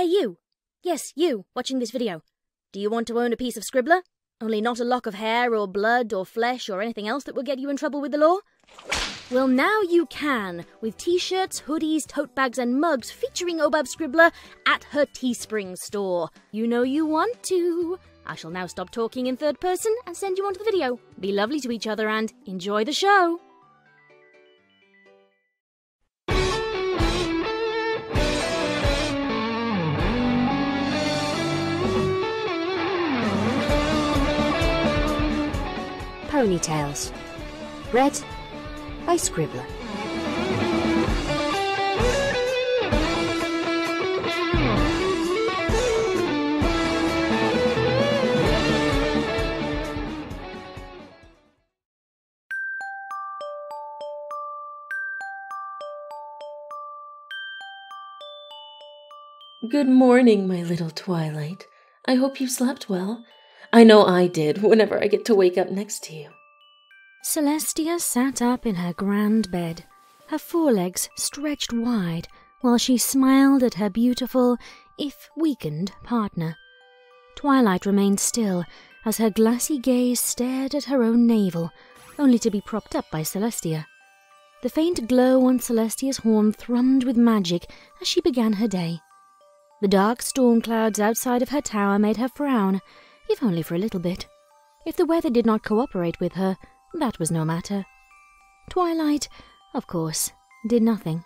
Hey you! Yes, you, watching this video. Do you want to own a piece of Scribbler? Only not a lock of hair or blood or flesh or anything else that will get you in trouble with the law? Well, now you can, with t-shirts, hoodies, tote bags and mugs featuring Obab Scribbler at her Teespring store. You know you want to. I shall now stop talking in third person and send you on to the video. Be lovely to each other and enjoy the show. Ponytails. Read by Scribbler. Good morning, my little Twilight. I hope you slept well. I know I did whenever I get to wake up next to you. Celestia sat up in her grand bed, her forelegs stretched wide, while she smiled at her beautiful, if weakened, partner. Twilight remained still, as her glassy gaze stared at her own navel, only to be propped up by Celestia. The faint glow on Celestia's horn thrummed with magic as she began her day. The dark storm clouds outside of her tower made her frown, if only for a little bit. If the weather did not cooperate with her, that was no matter. Twilight, of course, did nothing.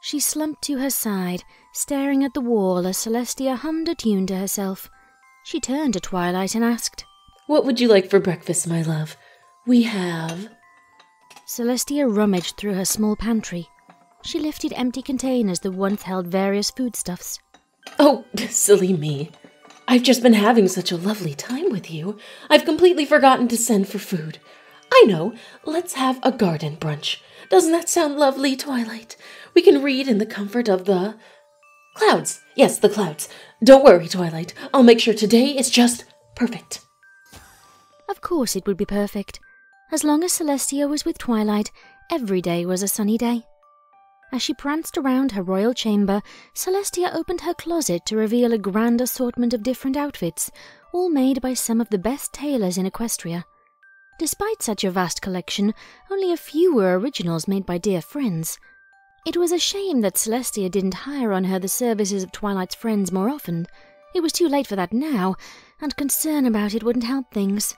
She slumped to her side, staring at the wall as Celestia hummed a tune to herself. She turned to Twilight and asked, "What would you like for breakfast, my love? We have..." Celestia rummaged through her small pantry. She lifted empty containers that once held various foodstuffs. "Oh, silly me. I've just been having such a lovely time with you. I've completely forgotten to send for food. I know, let's have a garden brunch. Doesn't that sound lovely, Twilight? We can read in the comfort of the... clouds. Yes, the clouds. Don't worry, Twilight. I'll make sure today is just perfect." Of course it would be perfect. As long as Celestia was with Twilight, every day was a sunny day. As she pranced around her royal chamber, Celestia opened her closet to reveal a grand assortment of different outfits, all made by some of the best tailors in Equestria. Despite such a vast collection, only a few were originals made by dear friends. It was a shame that Celestia didn't hire on her the services of Twilight's friends more often. It was too late for that now, and concern about it wouldn't help things.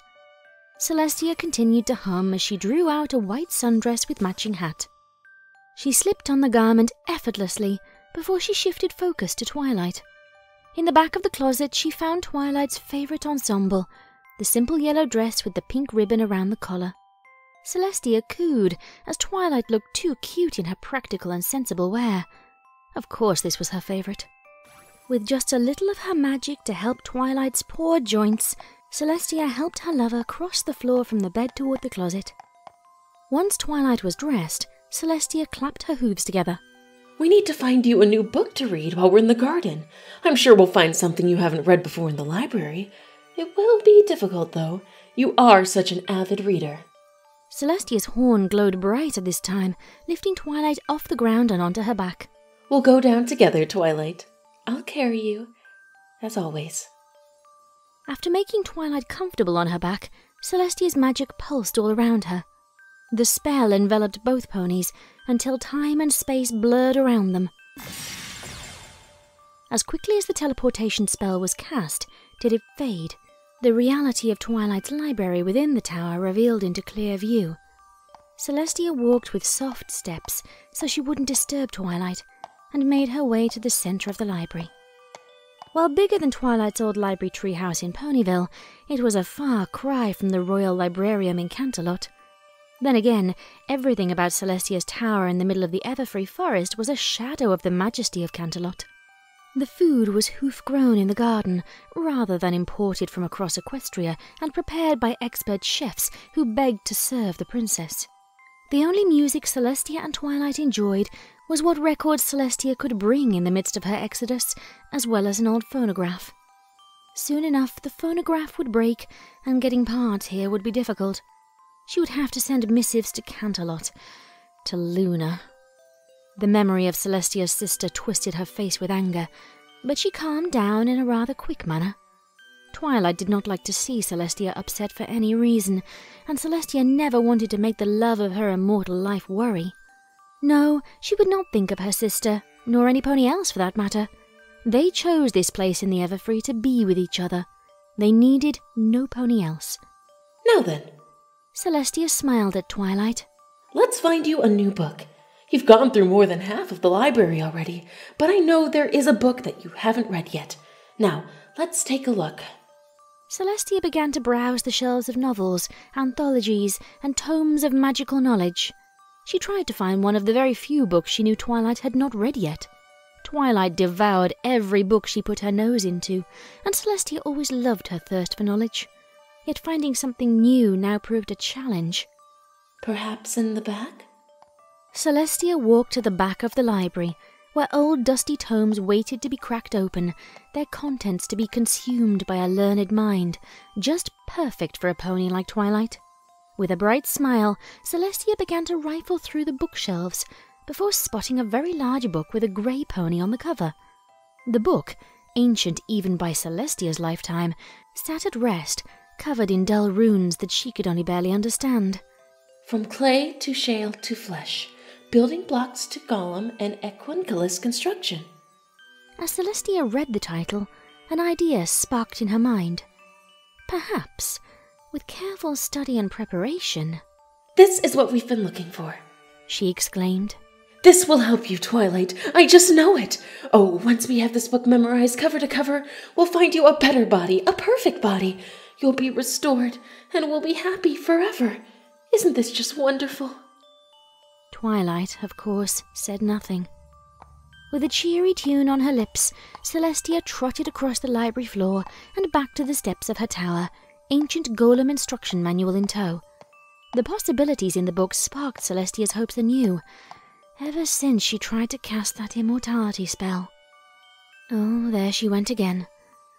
Celestia continued to hum as she drew out a white sundress with matching hat. She slipped on the garment effortlessly before she shifted focus to Twilight. In the back of the closet she found Twilight's favorite ensemble, the simple yellow dress with the pink ribbon around the collar. Celestia cooed as Twilight looked too cute in her practical and sensible wear. Of course this was her favorite. With just a little of her magic to help Twilight's poor joints, Celestia helped her lover cross the floor from the bed toward the closet. Once Twilight was dressed, Celestia clapped her hooves together. "We need to find you a new book to read while we're in the garden. I'm sure we'll find something you haven't read before in the library. It will be difficult, though. You are such an avid reader." Celestia's horn glowed bright at this time, lifting Twilight off the ground and onto her back. "We'll go down together, Twilight. I'll carry you, as always." After making Twilight comfortable on her back, Celestia's magic pulsed all around her. The spell enveloped both ponies until time and space blurred around them. As quickly as the teleportation spell was cast, did it fade, the reality of Twilight's library within the tower revealed into clear view. Celestia walked with soft steps so she wouldn't disturb Twilight, and made her way to the center of the library. While bigger than Twilight's old library treehouse in Ponyville, it was a far cry from the Royal Librarium in Canterlot. Then again, everything about Celestia's tower in the middle of the Everfree Forest was a shadow of the majesty of Canterlot. The food was hoof-grown in the garden, rather than imported from across Equestria and prepared by expert chefs who begged to serve the princess. The only music Celestia and Twilight enjoyed was what records Celestia could bring in the midst of her exodus, as well as an old phonograph. Soon enough the phonograph would break, and getting parts here would be difficult. She would have to send missives to Canterlot, to Luna. The memory of Celestia's sister twisted her face with anger, but she calmed down in a rather quick manner. Twilight did not like to see Celestia upset for any reason, and Celestia never wanted to make the love of her immortal life worry. No, she would not think of her sister, nor any pony else for that matter. They chose this place in the Everfree to be with each other. They needed no pony else. Now then, Celestia smiled at Twilight. Let's find you a new book. You've gone through more than half of the library already, but I know there is a book that you haven't read yet. Now, let's take a look. Celestia began to browse the shelves of novels, anthologies, and tomes of magical knowledge. She tried to find one of the very few books she knew Twilight had not read yet. Twilight devoured every book she put her nose into, and Celestia always loved her thirst for knowledge. Yet finding something new now proved a challenge. Perhaps in the back? Celestia walked to the back of the library, where old dusty tomes waited to be cracked open, their contents to be consumed by a learned mind, just perfect for a pony like Twilight. With a bright smile, Celestia began to rifle through the bookshelves, before spotting a very large book with a grey pony on the cover. The book, ancient even by Celestia's lifetime, sat at rest, covered in dull runes that she could only barely understand. From clay to shale to flesh, building blocks to golem and equinculus construction. As Celestia read the title, an idea sparked in her mind. Perhaps, with careful study and preparation... This is what we've been looking for, she exclaimed. This will help you, Twilight. I just know it. Oh, once we have this book memorized cover to cover, we'll find you a better body, a perfect body. You'll be restored, and we'll be happy forever. Isn't this just wonderful? Twilight, of course, said nothing. With a cheery tune on her lips, Celestia trotted across the library floor and back to the steps of her tower, ancient golem instruction manual in tow. The possibilities in the book sparked Celestia's hopes anew, ever since she tried to cast that immortality spell. Oh, there she went again.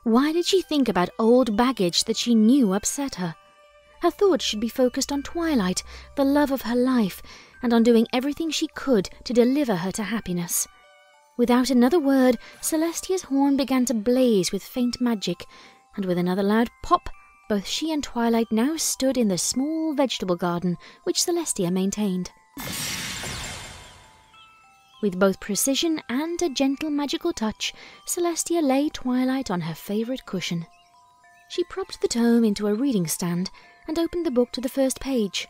Why did she think about old baggage that she knew upset her? Her thoughts should be focused on Twilight, the love of her life, and on doing everything she could to deliver her to happiness. Without another word, Celestia's horn began to blaze with faint magic, and with another loud pop, both she and Twilight now stood in the small vegetable garden which Celestia maintained. With both precision and a gentle magical touch, Celestia laid Twilight on her favourite cushion. She propped the tome into a reading stand and opened the book to the first page.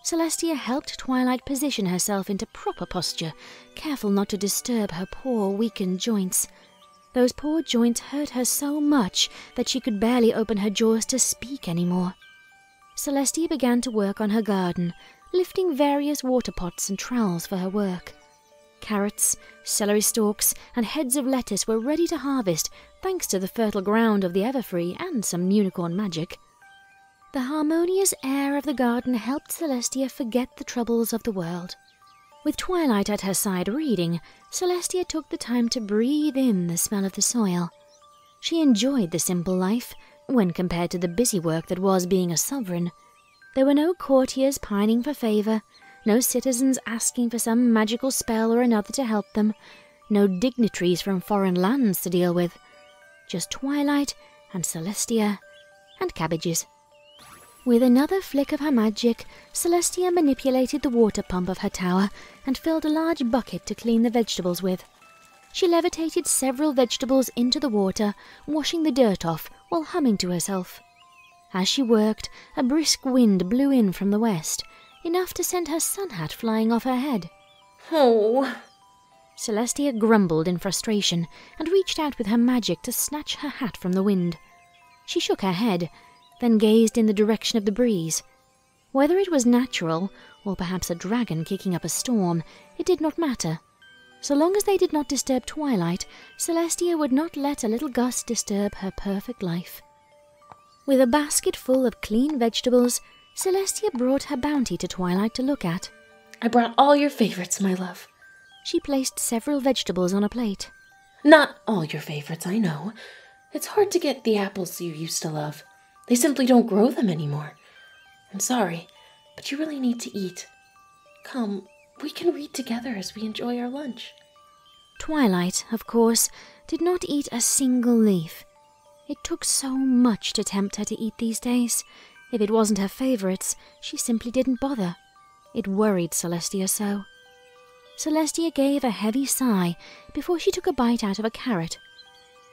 Celestia helped Twilight position herself into proper posture, careful not to disturb her poor, weakened joints. Those poor joints hurt her so much that she could barely open her jaws to speak anymore. Celestia began to work on her garden, lifting various water pots and trowels for her work. Carrots, celery stalks, and heads of lettuce were ready to harvest, thanks to the fertile ground of the Everfree and some unicorn magic. The harmonious air of the garden helped Celestia forget the troubles of the world. With Twilight at her side reading, Celestia took the time to breathe in the smell of the soil. She enjoyed the simple life, when compared to the busy work that was being a sovereign. There were no courtiers pining for favour, no citizens asking for some magical spell or another to help them, no dignitaries from foreign lands to deal with. Just Twilight and Celestia and cabbages. With another flick of her magic, Celestia manipulated the water pump of her tower and filled a large bucket to clean the vegetables with. She levitated several vegetables into the water, washing the dirt off while humming to herself. As she worked, a brisk wind blew in from the west, enough to send her sun hat flying off her head. Oh! Celestia grumbled in frustration and reached out with her magic to snatch her hat from the wind. She shook her head, then gazed in the direction of the breeze. Whether it was natural, or perhaps a dragon kicking up a storm, it did not matter. So long as they did not disturb Twilight, Celestia would not let a little gust disturb her perfect life. With a basket full of clean vegetables, Celestia brought her bounty to Twilight to look at. I brought all your favorites, my love. She placed several vegetables on a plate. Not all your favorites, I know. It's hard to get the apples you used to love. They simply don't grow them anymore. I'm sorry, but you really need to eat. Come, we can read together as we enjoy our lunch. Twilight, of course, did not eat a single leaf. It took so much to tempt her to eat these days. If it wasn't her favourites, she simply didn't bother. It worried Celestia so. Celestia gave a heavy sigh before she took a bite out of a carrot.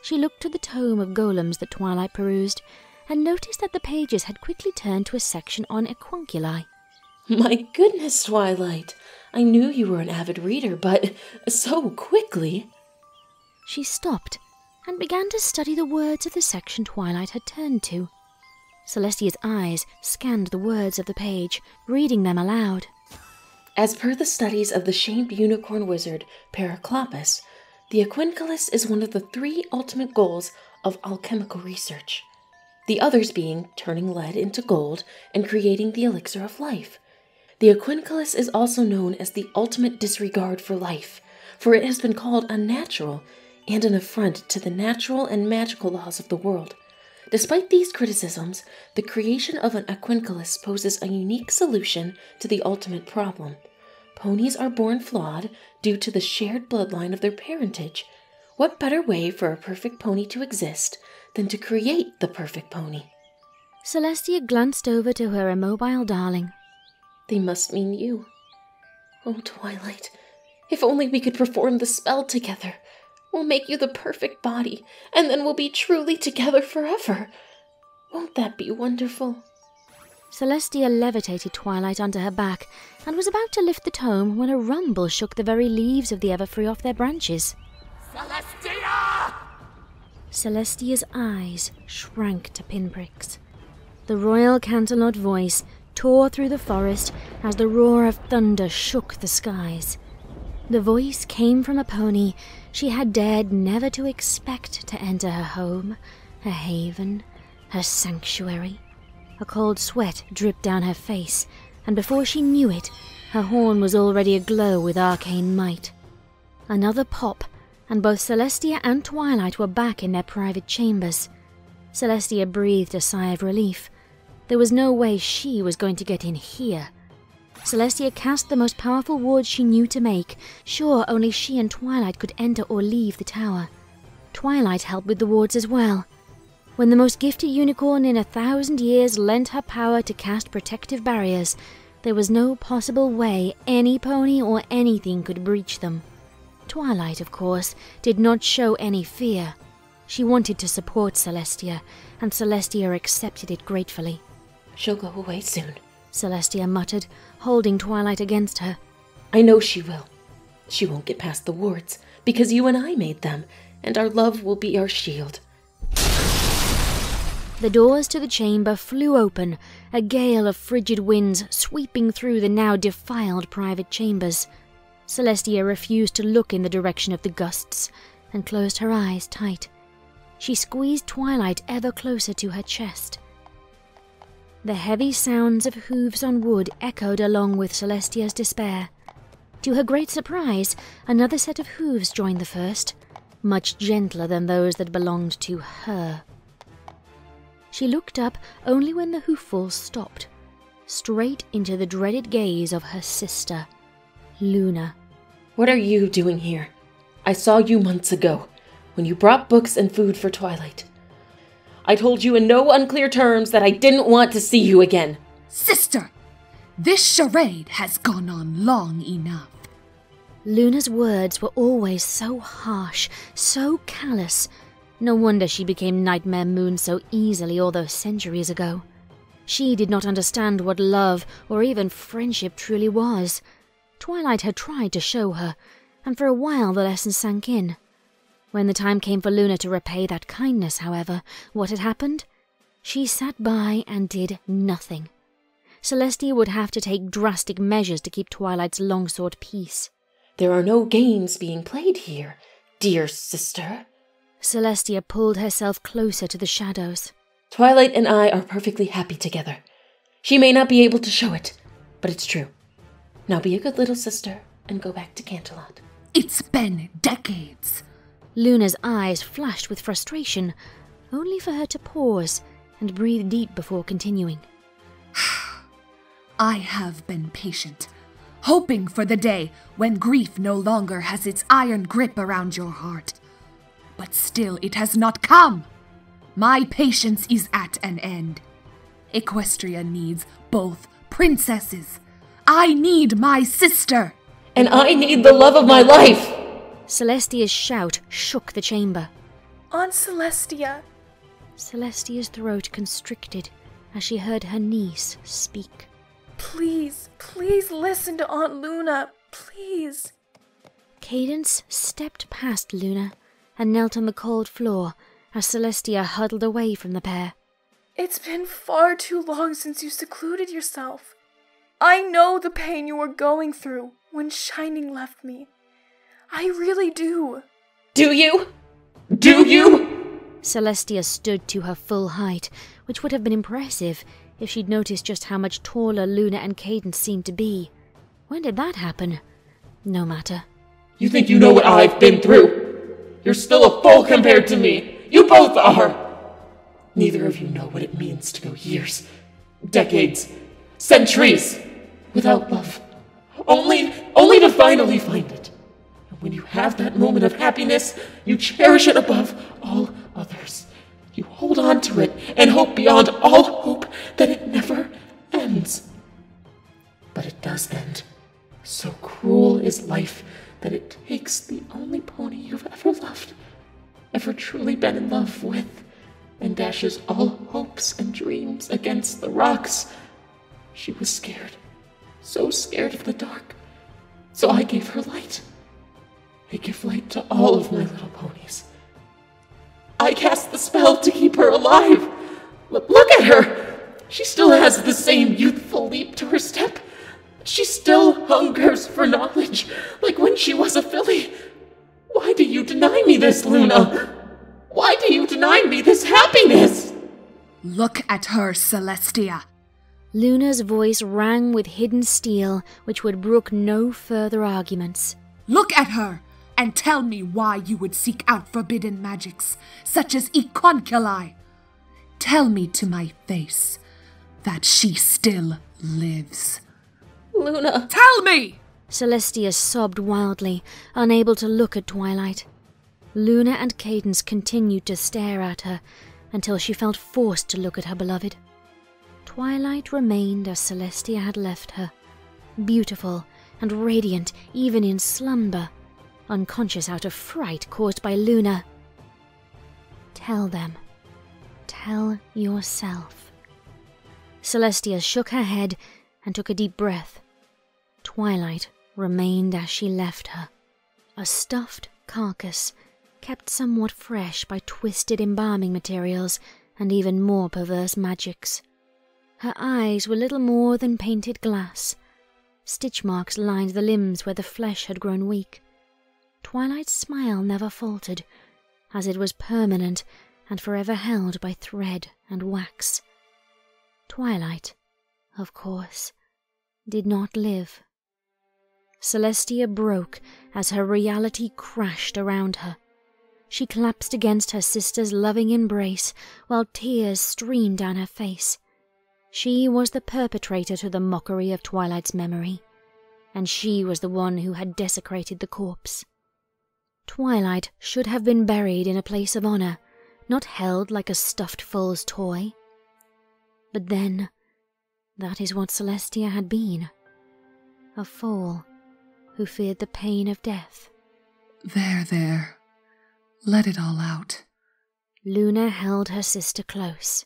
She looked at the tome of golems that Twilight perused, and noticed that the pages had quickly turned to a section on equunculi. My goodness, Twilight! I knew you were an avid reader, but so quickly. She stopped and began to study the words of the section Twilight had turned to. Celestia's eyes scanned the words of the page, reading them aloud. As per the studies of the shamed unicorn wizard Periclopus, the equunculus is one of the 3 ultimate goals of alchemical research, the others being turning lead into gold and creating the elixir of life. The equunculus is also known as the ultimate disregard for life, for it has been called unnatural and an affront to the natural and magical laws of the world. Despite these criticisms, the creation of an equunculus poses a unique solution to the ultimate problem. Ponies are born flawed due to the shared bloodline of their parentage. What better way for a perfect pony to exist than to create the perfect pony? Celestia glanced over to her immobile darling. They must mean you. Oh, Twilight, if only we could perform the spell together. We'll make you the perfect body, and then we'll be truly together forever. Won't that be wonderful? Celestia levitated Twilight onto her back and was about to lift the tome when a rumble shook the very leaves of the Everfree off their branches. Celestia! Celestia's eyes shrank to pinpricks. The royal Canterlot voice tore through the forest as the roar of thunder shook the skies. The voice came from a pony she had dared never to expect to enter her home, her haven, her sanctuary. A cold sweat dripped down her face, and before she knew it, her horn was already aglow with arcane might. Another pop, and both Celestia and Twilight were back in their private chambers. Celestia breathed a sigh of relief. There was no way she was going to get in here. Celestia cast the most powerful wards she knew to make, sure only she and Twilight could enter or leave the tower. Twilight helped with the wards as well. When the most gifted unicorn in 1,000 years lent her power to cast protective barriers, there was no possible way any pony or anything could breach them. Twilight, of course, did not show any fear. She wanted to support Celestia, and Celestia accepted it gratefully. She'll go away soon, Celestia muttered, holding Twilight against her. I know she will. She won't get past the wards, because you and I made them, and our love will be our shield. The doors to the chamber flew open, a gale of frigid winds sweeping through the now defiled private chambers. Celestia refused to look in the direction of the gusts, and closed her eyes tight. She squeezed Twilight ever closer to her chest. The heavy sounds of hooves on wood echoed along with Celestia's despair. To her great surprise, another set of hooves joined the first, much gentler than those that belonged to her. She looked up only when the hoofballs stopped, straight into the dreaded gaze of her sister, Luna. What are you doing here? I saw you months ago, when you brought books and food for Twilight. I told you in no unclear terms that I didn't want to see you again. Sister, this charade has gone on long enough. Luna's words were always so harsh, so callous. No wonder she became Nightmare Moon so easily all those centuries ago. She did not understand what love or even friendship truly was. Twilight had tried to show her, and for a while the lesson sank in. When the time came for Luna to repay that kindness, however, what had happened? She sat by and did nothing. Celestia would have to take drastic measures to keep Twilight's long-sought peace. There are no games being played here, dear sister. Celestia pulled herself closer to the shadows. Twilight and I are perfectly happy together. She may not be able to show it, but it's true. Now be a good little sister and go back to Canterlot. It's been decades. Luna's eyes flashed with frustration, only for her to pause and breathe deep before continuing. I have been patient, hoping for the day when grief no longer has its iron grip around your heart. But still it has not come. My patience is at an end. Equestria needs both princesses. I need my sister. And I need the love of my life. Celestia's shout shook the chamber. Aunt Celestia. Celestia's throat constricted as she heard her niece speak. Please, please listen to Aunt Luna. Please. Cadence stepped past Luna and knelt on the cold floor as Celestia huddled away from the pair. It's been far too long since you secluded yourself. I know the pain you were going through when Shining left me. I really do. Do you? Do you? Celestia stood to her full height, which would have been impressive if she'd noticed just how much taller Luna and Cadence seemed to be. When did that happen? No matter. You think you know what I've been through? You're still a fool compared to me. You both are. Neither of you know what it means to go years, decades, centuries without love. Only to finally find it. And when you have that moment of happiness, you cherish it above all others. You hold on to it and hope beyond all hope that it never ends. But it does end. So cruel is life that it takes the only pony you've ever loved, ever truly been in love with, and dashes all hopes and dreams against the rocks. She was scared, so scared of the dark. So I gave her light. I give light to all of my little ponies. I cast the spell to keep her alive. Look at her. She still has the same youthful leap to her step. She still hungers for knowledge, like when she was a filly. Why do you deny me this, Luna? Why do you deny me this happiness? Look at her, Celestia. Luna's voice rang with hidden steel, which would brook no further arguments. Look at her, and tell me why you would seek out forbidden magics, such as Econculi. Tell me to my face that she still lives. Luna. Tell me! Celestia sobbed wildly, unable to look at Twilight. Luna and Cadence continued to stare at her until she felt forced to look at her beloved. Twilight remained as Celestia had left her, beautiful and radiant even in slumber, unconscious out of fright caused by Luna. Tell them. Tell yourself. Celestia shook her head and took a deep breath. Twilight remained as she left her, a stuffed carcass, kept somewhat fresh by twisted embalming materials and even more perverse magics. Her eyes were little more than painted glass. Stitch marks lined the limbs where the flesh had grown weak. Twilight's smile never faltered, as it was permanent and forever held by thread and wax. Twilight, of course, did not live. Celestia broke as her reality crashed around her. She collapsed against her sister's loving embrace while tears streamed down her face. She was the perpetrator to the mockery of Twilight's memory, and she was the one who had desecrated the corpse. Twilight should have been buried in a place of honor, not held like a stuffed foal's toy. But then, that is what Celestia had been. A foal who feared the pain of death. There. Let it all out. Luna held her sister close.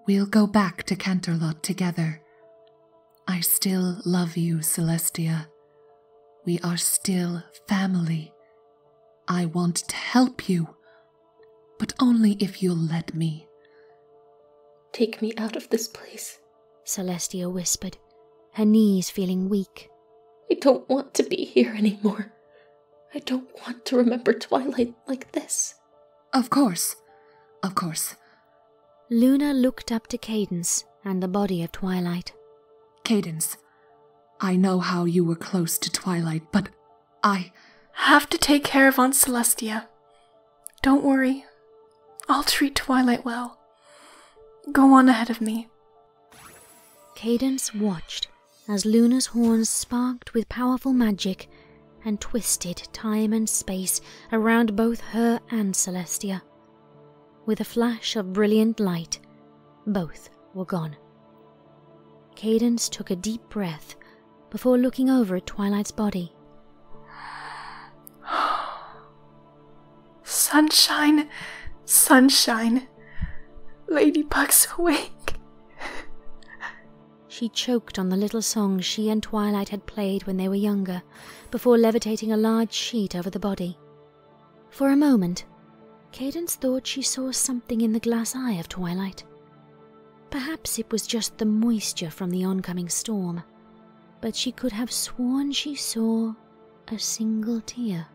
We'll go back to Canterlot together. I still love you, Celestia. We are still family. I want to help you, but only if you'll let me. Take me out of this place, Celestia whispered, her knees feeling weak. I don't want to be here anymore. I don't want to remember Twilight like this. Of course. Luna looked up to Cadence and the body of Twilight. Cadence, I know how you were close to Twilight, but I have to take care of Aunt Celestia. Don't worry. I'll treat Twilight well. Go on ahead of me. Cadence watched as Luna's horns sparked with powerful magic and twisted time and space around both her and Celestia. With a flash of brilliant light, both were gone. Cadence took a deep breath before looking over at Twilight's body. Sunshine, sunshine. Ladybug's awake. She choked on the little song she and Twilight had played when they were younger, before levitating a large sheet over the body. For a moment, Cadence thought she saw something in the glass eye of Twilight. Perhaps it was just the moisture from the oncoming storm, but she could have sworn she saw a single tear.